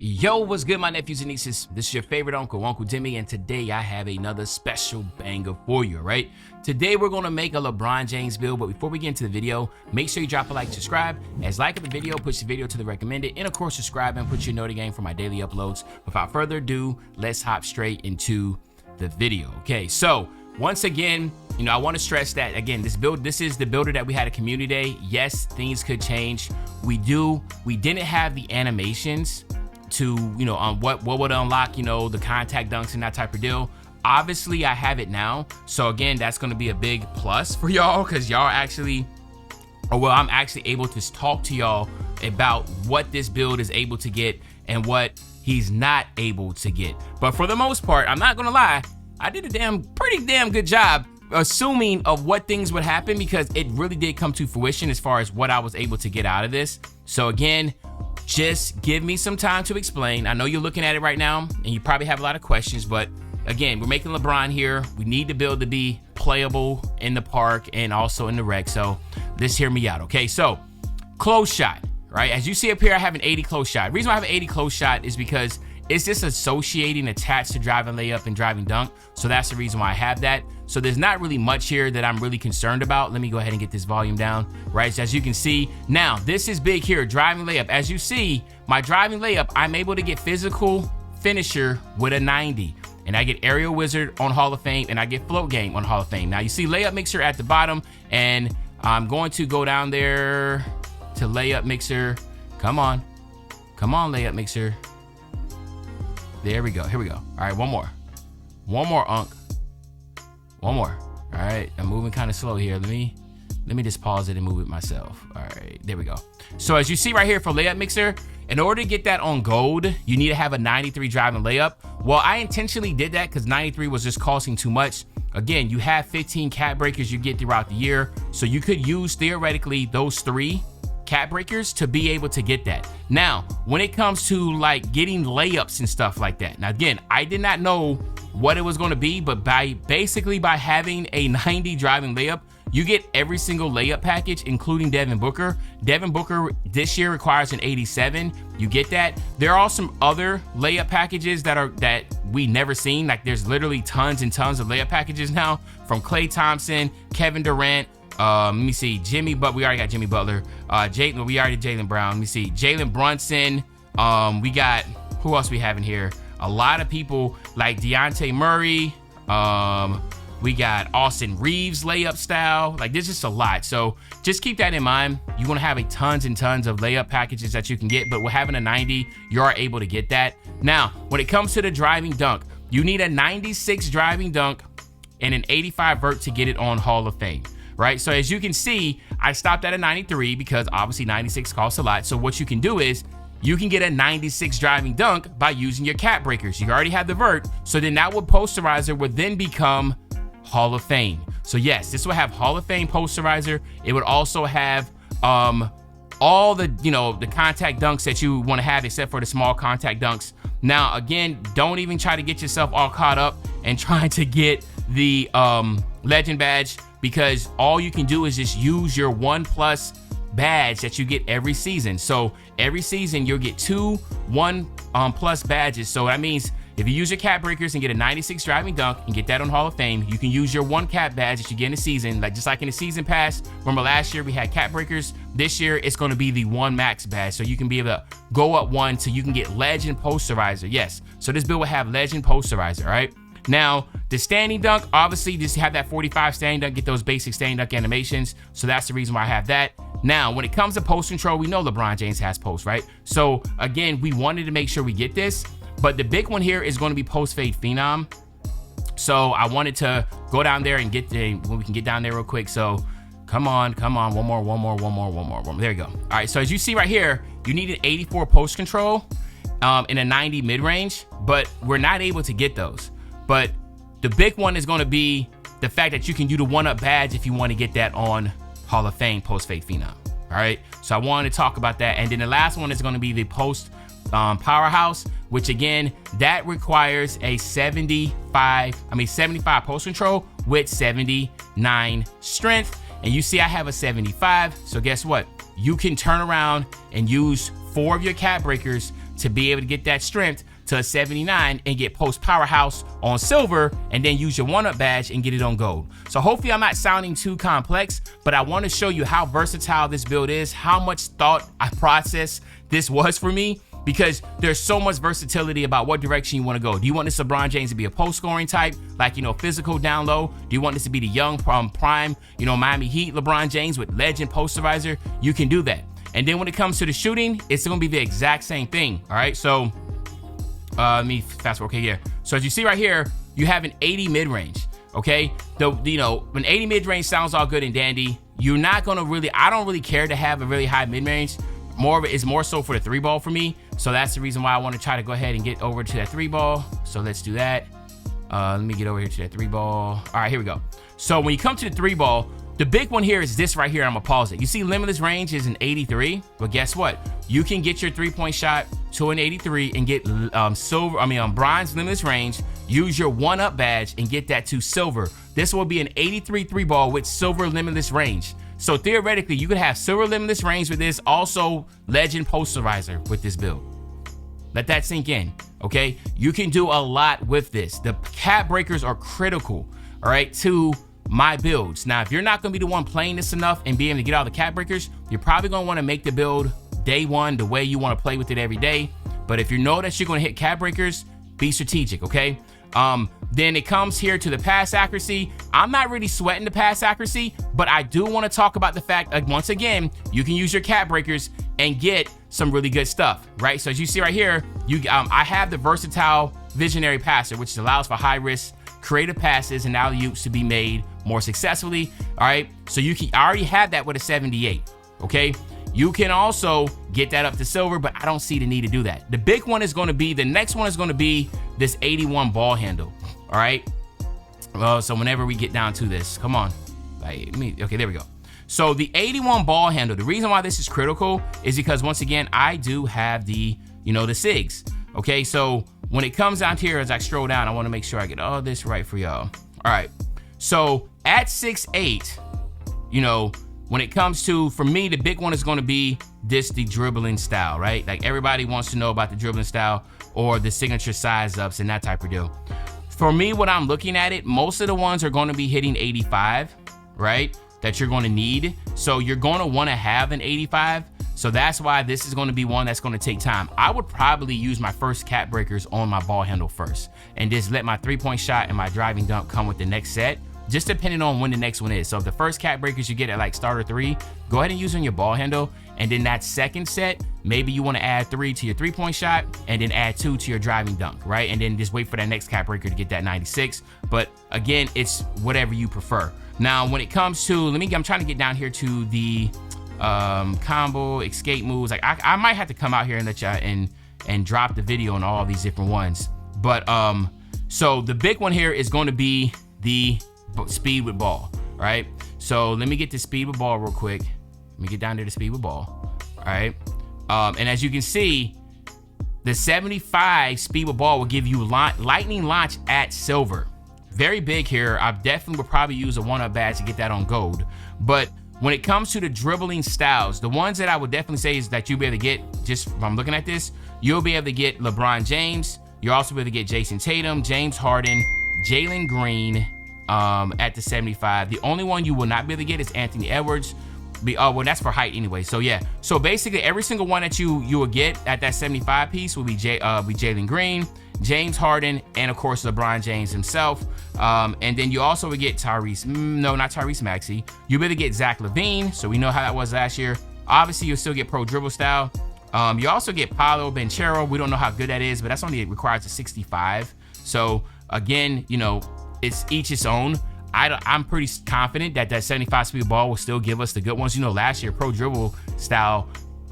Yo, what's good, my nephews and nieces? This is your favorite uncle, Uncle Jimmy, and today I have another special banger for you, right? Today we're gonna make a LeBron James build, but before we get into the video, make sure you drop a like, subscribe. As liking the video, push the video to the recommended, and of course subscribe and put your notification game for my daily uploads. Without further ado, let's hop straight into the video. Okay, so once again, I want to stress that again, this is the builder that we had a community day. Yes, things could change. We didn't have the animations to on what would unlock the contact dunks and that type of deal. Obviously I have it now, so again, that's going to be a big plus for y'all, because y'all actually, I'm actually able to talk to y'all about what this build is able to get and what he's not able to get. But for the most part, I'm not gonna lie, I did a pretty damn good job assuming of what things would happen, because it really did come to fruition as far as what I was able to get out of this. So again, just give me some time to explain. I know you're looking at it right now and you probably have a lot of questions, but again, we're making LeBron here. We need the build to be playable in the park and also in the rec. So just hear me out, okay? So close shot, right? As you see up here, I have an 80 close shot. The reason why I have an 80 close shot is because it's just associating attached to driving layup and driving dunk. So that's the reason why I have that. So there's not really much here that I'm really concerned about. Let me go ahead and get this volume down, right? So as you can see, now this is big here, driving layup. As you see, my driving layup, I'm able to get physical finisher with a 90. And I get aerial wizard on Hall of Fame, and I get float game on Hall of Fame. Now you see layup mixer at the bottom, and I'm going to go down there to layup mixer. Come on, layup mixer. There we go. Here we go. All right, one more, Unc. One more. All right, I'm moving kind of slow here. Let me just pause it and move it myself. All right, there we go. So as you see right here for layup mixer, in order to get that on gold, you need to have a 93 driving layup. Well, I intentionally did that because 93 was just costing too much. Again, you have 15 cap breakers you get throughout the year, so you could use theoretically those 3 cap breakers to be able to get that. Now, when it comes to like getting layups and stuff like that, now again, I did not know what it was going to be, but by having a 90 driving layup, you get every single layup package, including Devin Booker. Devin Booker this year requires an 87. You get that. There are some other layup packages that we never seen. Like there's literally tons and tons of layup packages now, from Klay Thompson, Kevin Durant. Let me see, Jimmy, but we already got Jimmy Butler. We already did Jaylen Brown. Let me see, Jalen Brunson. We got, who else we have in here? A lot of people like Deontay Murray. We got Austin Reeves layup style. Like there's just a lot. So just keep that in mind. You're gonna have tons and tons of layup packages that you can get, but with having a 90, you are able to get that. Now, when it comes to the driving dunk, you need a 96 driving dunk and an 85 vert to get it on Hall of Fame. Right, so as you can see, I stopped at a 93 because obviously 96 costs a lot. So what you can do is you can get a 96 driving dunk by using your cap breakers. You already have the vert, so then that posterizer would then become Hall of Fame. So yes, this will have Hall of Fame posterizer. It would also have all the the contact dunks that you want to have, except for the small contact dunks. Now again, don't even try to get yourself all caught up and trying to get the legend badge, because all you can do is just use your 1+ badge that you get every season. So every season you'll get 2 1+ badges. So that means if you use your cap breakers and get a 96 driving dunk and get that on Hall of Fame, you can use your 1 cap badge that you get in the season, just like in the season pass. Remember last year we had cap breakers. This year it's going to be the 1 max badge, so you can be able to go up 1 so you can get legend posterizer. Yes, so this build will have legend posterizer. All right, now the standing dunk, obviously just have that 45 standing dunk, get those basic standing dunk animations. So that's the reason why I have that. Now, when it comes to post control, we know LeBron James has post, right? So again, we wanted to make sure we get this, but the big one here is going to be post fade phenom. So I wanted to go down there and get when we can get down there real quick. So come on, one more. There you go. All right, so as you see right here, you need an 84 post control in a 90 mid range, but we're not able to get those. But the big one is going to be the fact that you can do the 1-up badge if you want to get that on Hall of Fame post fade phenom. All right, so I wanted to talk about that. And then the last one is going to be the post powerhouse, which again, that requires a 75 post control with 79 strength. And you see I have a 75. So guess what? You can turn around and use 4 of your cap breakers to be able to get that strength to a 79 and get post powerhouse on silver, and then use your 1-up badge and get it on gold. So hopefully I'm not sounding too complex, but I want to show you how versatile this build is, how much thought I process this was for me, because there's so much versatility about what direction you want to go. Do you want this LeBron James to be a post scoring type, like, physical down low? Do you want this to be the young prime, Miami Heat LeBron James with legend posterizer? You can do that. And then when it comes to the shooting, it's going to be the exact same thing. All right, so let me fast forward. Okay, here. So as you see right here, you have an 80 mid range. Okay, when 80 mid range sounds all good and dandy, you're not going to really. I don't really care to have a really high mid range. More of it is more so for the 3 ball for me. So that's the reason why I want to try to go ahead and get over to that 3 ball. So let's do that. Let me get over here to that 3 ball. All right, here we go. So when you come to the 3 ball, the big one here is this right here. I'm gonna pause it. You see limitless range is an 83, but guess what? You can get your 3-point shot to an 83 and get bronze limitless range, use your 1-up badge and get that to silver. This will be an 83 3 ball with silver limitless range. So theoretically, you could have silver limitless range with this, also legend posterizer with this build. Let that sink in, okay? You can do a lot with this. The cap breakers are critical, all right, to my builds. Now, if you're not gonna be the one playing this enough and being able to get all the cap breakers, you're probably gonna wanna make the build day one the way you wanna play with it every day. But if you know that you're gonna hit cap breakers, be strategic, okay? Then it comes here to the pass accuracy. I'm not really sweating the pass accuracy, but I do want to talk about the fact that once again, you can use your cap breakers and get some really good stuff, right? So as you see right here, I have the versatile visionary passer, which allows for high risk creative passes and alley-oops to be made more successfully. All right, so I already have that with a 78. Okay, you can also get that up to silver, but I don't see the need to do that. The big one is going to be, the next one is going to be this 81 ball handle. All right, well, so whenever we get down to this, come on, okay, there we go. So the 81 ball handle, the reason why this is critical is because once again, I do have the, the SIGs. Okay, so when it comes down here, as I scroll down, I want to make sure I get all this right for y'all. All right, so at 6'8", when it comes to, for me, the big one is going to be the dribbling style, right? Like everybody wants to know about the dribbling style or the signature size ups and that type of deal. For me, when I'm looking at it, most of the ones are going to be hitting 85, right? That you're going to need. So you're going to want to have an 85. So that's why this is going to be one that's going to take time. I would probably use my first cap breakers on my ball handle first and just let my 3-point shot and my driving dunk come with the next set, just depending on when the next one is. So if the first cap breakers you get at like starter 3, go ahead and use on your ball handle. And then that second set, maybe you want to add 3 to your 3-point shot and then add 2 to your driving dunk, right? And then just wait for that next cap breaker to get that 96. But again, it's whatever you prefer. Now, when it comes to, I'm trying to get down here to the combo, escape moves. Like I might have to come out here and let y'all and drop the video on all these different ones. But so the big one here is going to be the speed with ball, right? So let me get the speed with ball real quick. Let me get down there to speed with ball, all right? And as you can see, the 75 speed with ball will give you lightning launch at silver. Very big here. I definitely would probably use a 1-up badge to get that on gold. But when it comes to the dribbling styles, the ones that I would definitely say is that you'll be able to get, just from looking at this, you'll be able to get LeBron James. You'll also be able to get Jason Tatum, James Harden, Jalen Green at the 75. The only one you will not be able to get is Anthony Edwards. Well, that's for height anyway. So yeah. So basically, every single one that you will get at that 75 piece will be Jalen Green, James Harden, and of course LeBron James himself. And then you also would get not Tyrese Maxey. You'll be able to get Zach LaVine. So we know how that was last year. Obviously, you'll still get pro dribble style. You also get Paolo Banchero. We don't know how good that is, but that's only requires a 65. So again, it's each its own. I'm pretty confident that 75 speed ball will still give us the good ones. Last year, pro dribble style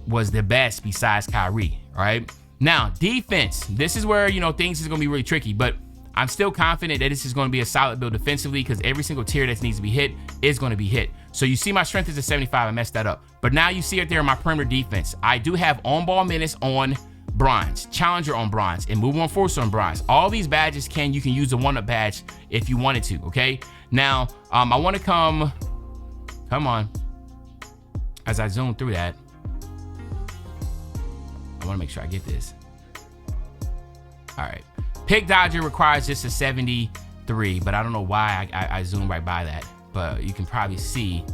was the best besides Kyrie, all right? Now, defense. This is where, things is going to be really tricky, but I'm still confident that this is going to be a solid build defensively because every single tier that needs to be hit is going to be hit. So you see my strength is a 75. I messed that up. But now you see it there in my perimeter defense. I do have on-ball minutes on bronze, challenger on bronze, and move on force on bronze. All these badges you can use the 1-up badge if you wanted to, okay? Now, I want to come on, as I zoom through that, I want to make sure I get this. All right. Pick dodger requires just a 73, but I don't know why I zoomed right by that. But you can probably see.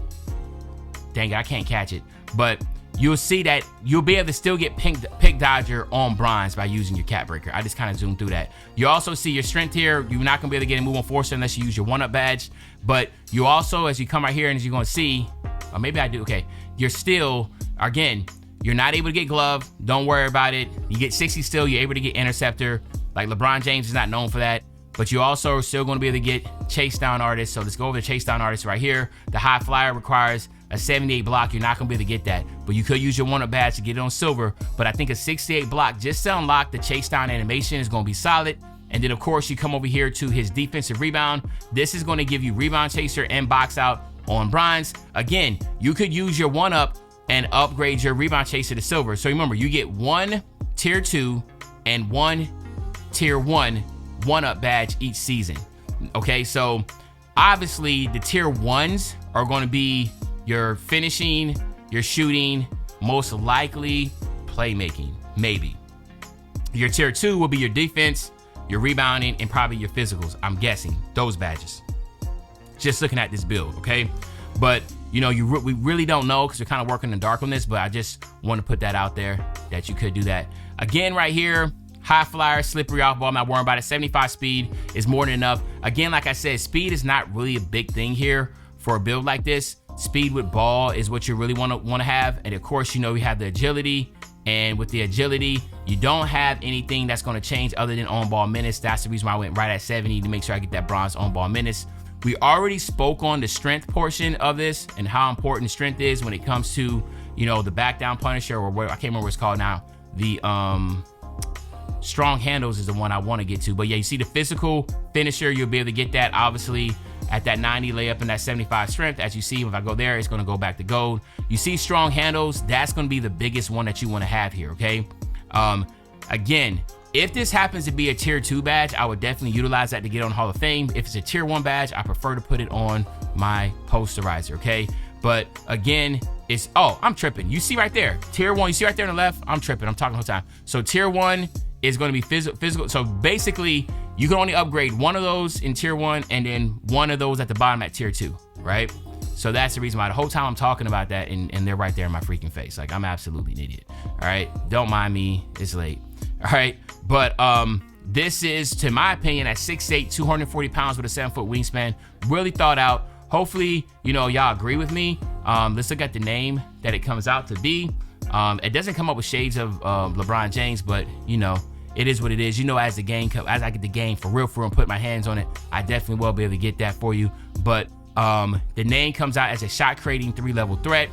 Dang it, I can't catch it. But you'll see that you'll be able to still get pick dodger on bronze by using your cat breaker. I just kind of zoomed through that. You also see your strength here. You're not going to be able to get a move on forcer unless you use your 1-up badge. But you also, as you come right here and as you're going to see, or maybe I do, okay, you're still, again, you're not able to get glove. Don't worry about it. You get 60 still. You're able to get interceptor. Like LeBron James is not known for that. But you also are still going to be able to get chase down artist. So let's go over the chase down artist right here. The high flyer requires a 78 block. You're not going to be able to get that. But you could use your 1-up badge to get it on silver. But I think a 68 block just to unlock the chase down animation is going to be solid. And then, of course, you come over here to his defensive rebound. This is going to give you rebound chaser and box out on bronze. Again, you could use your 1-up and upgrade your rebound chaser to silver. So remember, you get 1 tier 2 and 1 tier 1 1-up badge each season. Okay, so obviously the tier 1s are going to be your finishing, your shooting, most likely playmaking, maybe. Your tier 2 will be your defense, your rebounding, and probably your physicals. I'm guessing those badges. Just looking at this build, okay? But you know, we really don't know because we're kind of working in the dark on this, but I just want to put that out there that you could do that. Again, right here, high flyer, slippery off ball, I'm not worrying about it. 75 speed is more than enough. Again, like I said, speed is not really a big thing here for a build like this. Speed with ball is what you really want to have. And of course, you know, we have the agility. And with the agility, you don't have anything that's going to change other than on-ball minutes. That's the reason why I went right at 70 to make sure I get that bronze on-ball minutes. We already spoke on the strength portion of this and how important strength is when it comes to, you know, the back down punisher, or what I can't remember what it's called now. The strong handles is the one I want to get to. But yeah, you see the physical finisher, you'll be able to get that obviously at that 90 layup and that 75 strength. As you see, if I go there, it's going to go back to gold. You see strong handles, that's going to be the biggest one that you want to have here, okay? Again, if this happens to be a tier 2 badge, I would definitely utilize that to get on Hall of Fame. If it's a tier 1 badge, I prefer to put it on my posterizer, okay? But again, it's, oh, I'm tripping. You see right there, tier 1, you see right there on the left? I'm tripping, I'm talking the whole time. So tier 1 is going to be physical. So basically, you can only upgrade one of those in tier 1 and then one of those at the bottom at tier 2, right? So that's the reason why the whole time I'm talking about that, and they're right there in my freaking face. Like, I'm absolutely an idiot. All right, don't mind me. It's late. All right, but this is, to my opinion, at 6'8", 240 pounds with a 7-foot wingspan. Really thought out. Hopefully, you know, y'all agree with me. Let's look at the name that it comes out to be. It doesn't come up with shades of LeBron James, but you know, it is what it is. You know, as I get the game for real and put my hands on it, I definitely will be able to get that for you. But the name comes out as a shot creating 3-level threat.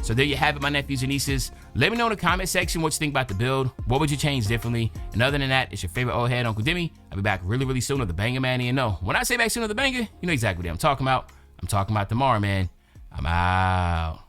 So there you have it, my nephews and nieces. Let me know in the comment section what you think about the build. What would you change differently? And other than that, it's your favorite old head, Uncle Demi. I'll be back really soon with the banger, man. And you know, when I say back soon with the banger, you know exactly what I'm talking about. I'm talking about tomorrow, man. I'm out.